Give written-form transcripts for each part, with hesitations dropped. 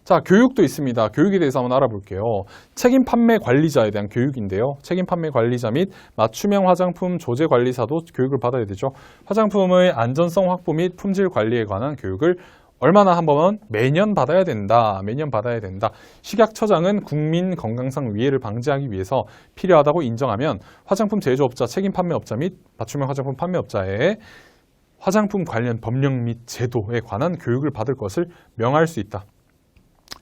자, 교육도 있습니다. 교육에 대해서 한번 알아볼게요. 책임 판매 관리자에 대한 교육인데요. 책임 판매 관리자 및 맞춤형 화장품 조제 관리사도 교육을 받아야 되죠. 화장품의 안전성 확보 및 품질 관리에 관한 교육을 얼마나 한 번 매년 받아야 된다. 매년 받아야 된다. 식약처장은 국민 건강상 위해를 방지하기 위해서 필요하다고 인정하면 화장품 제조업자, 책임 판매업자 및 맞춤형 화장품 판매업자에 화장품 관련 법령 및 제도에 관한 교육을 받을 것을 명할 수 있다.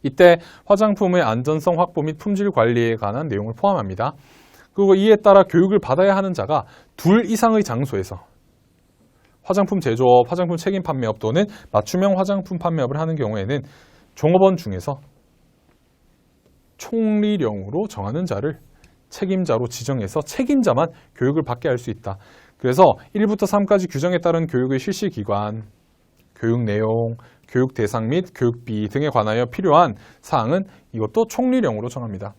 이때 화장품의 안전성 확보 및 품질 관리에 관한 내용을 포함합니다. 그리고 이에 따라 교육을 받아야 하는 자가 2 이상의 장소에서 화장품 제조업, 화장품 책임 판매업 또는 맞춤형 화장품 판매업을 하는 경우에는 종업원 중에서 총리령으로 정하는 자를 책임자로 지정해서 책임자만 교육을 받게 할 수 있다. 그래서 1부터 3까지 규정에 따른 교육의 실시 기관, 교육 내용, 교육 대상 및 교육비 등에 관하여 필요한 사항은 이것도 총리령으로 정합니다.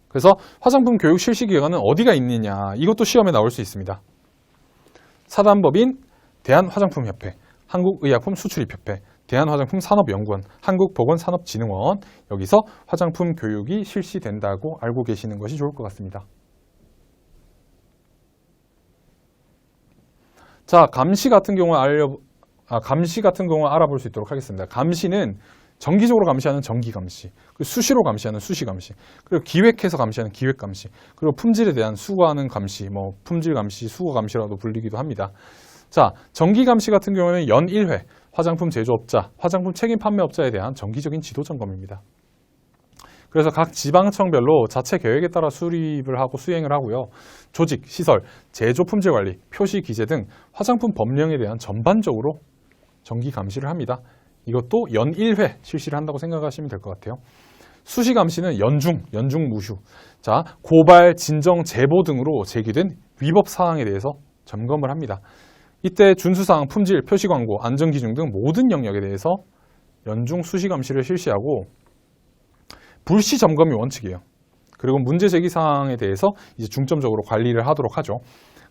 그래서 화장품 교육 실시 기관은 어디가 있느냐, 이것도 시험에 나올 수 있습니다. 사단법인 대한화장품협회, 한국의약품수출입협회, 대한화장품산업연구원, 한국보건산업진흥원, 여기서 화장품 교육이 실시된다고 알고 계시는 것이 좋을 것 같습니다. 자, 감시 같은 경우 알아볼 수 있도록 하겠습니다. 감시는 정기적으로 감시하는 정기감시, 그리고 수시로 감시하는 수시감시, 그리고 기획해서 감시하는 기획감시, 그리고 품질에 대한 수거하는 감시, 품질감시, 수거감시라도 불리기도 합니다. 자, 정기감시 같은 경우에는 연 1회 화장품 제조업자, 화장품 책임 판매업자에 대한 정기적인 지도 점검입니다. 그래서 각 지방청별로 자체 계획에 따라 수립을 하고 수행을 하고요. 조직, 시설, 제조 품질 관리, 표시 기재 등 화장품 법령에 대한 전반적으로 정기 감시를 합니다. 이것도 연 1회 실시를 한다고 생각하시면 될 것 같아요. 수시 감시는 연중 무휴. 자, 고발, 진정, 제보 등으로 제기된 위법 사항에 대해서 점검을 합니다. 이때 준수사항, 품질, 표시 광고, 안전 기준 등 모든 영역에 대해서 연중 수시 감시를 실시하고 불시 점검이 원칙이에요. 그리고 문제 제기 사항에 대해서 이제 중점적으로 관리를 하도록 하죠.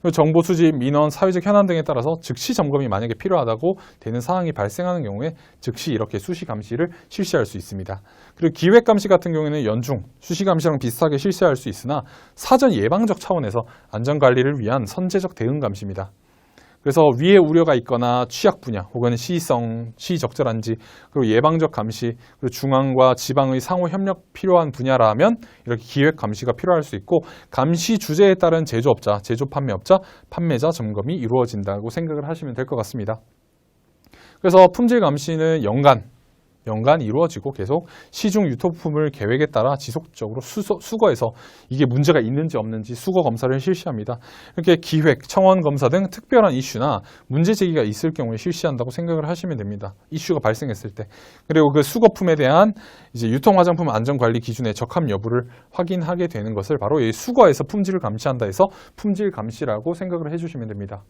그리고 정보 수집, 민원, 사회적 현안 등에 따라서 즉시 점검이 만약에 필요하다고 되는 사항이 발생하는 경우에 즉시 이렇게 수시 감시를 실시할 수 있습니다. 그리고 기획 감시 같은 경우에는 연중, 수시 감시랑 비슷하게 실시할 수 있으나 사전 예방적 차원에서 안전 관리를 위한 선제적 대응 감시입니다. 그래서 위에 우려가 있거나 취약 분야 혹은 시의성, 시적절한지, 그리고 예방적 감시, 그리고 중앙과 지방의 상호 협력 필요한 분야라면 이렇게 기획 감시가 필요할 수 있고, 감시 주제에 따른 제조업자, 제조 판매업자, 판매자 점검이 이루어진다고 생각을 하시면 될 것 같습니다. 그래서 품질 감시는 연간 이루어지고 계속 시중 유통품을 계획에 따라 지속적으로 수거해서 이게 문제가 있는지 없는지 수거 검사를 실시합니다. 이렇게 기획, 청원 검사 등 특별한 이슈나 문제 제기가 있을 경우에 실시한다고 생각을 하시면 됩니다. 이슈가 발생했을 때. 그리고 그 수거품에 대한 이제 유통 화장품 안전 관리 기준의 적합 여부를 확인하게 되는 것을 바로 이 수거에서 품질을 감시한다 해서 품질 감시라고 생각을 해주시면 됩니다.